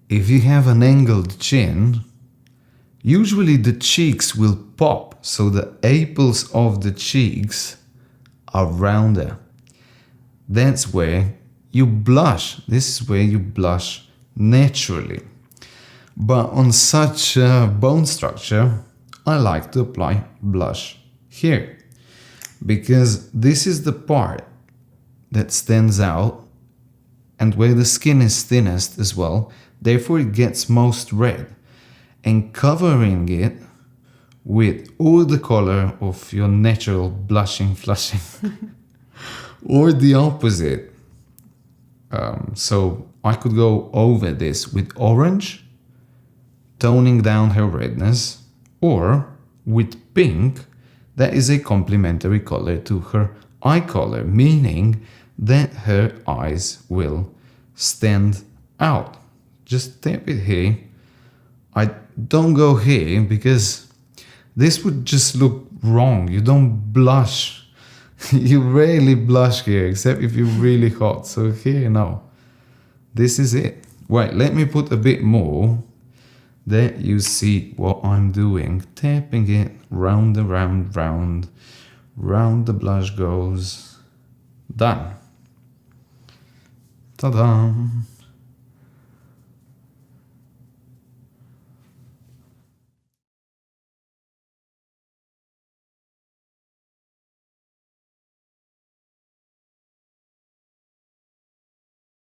If you have an angled chin, usually the cheeks will pop, so the apples of the cheeks are rounder. That's where you blush. This is where you blush naturally. But on such bone structure, I like to apply blush here, because this is the part that stands out and where the skin is thinnest as well. Therefore it gets most red, and covering it with all the color of your natural blushing flushing or the opposite. So I could go over this with orange, toning down her redness, or with pink, that is a complementary color to her eye color, meaning that her eyes will stand out. Just tap it here. I don't go here because this would just look wrong. You don't blush. You rarely blush here, except if you're really hot. So here, no. This is it. Wait, let me put a bit more. That you see what I'm doing. Tapping it round and round, round. Round the blush goes. Done. Ta-da!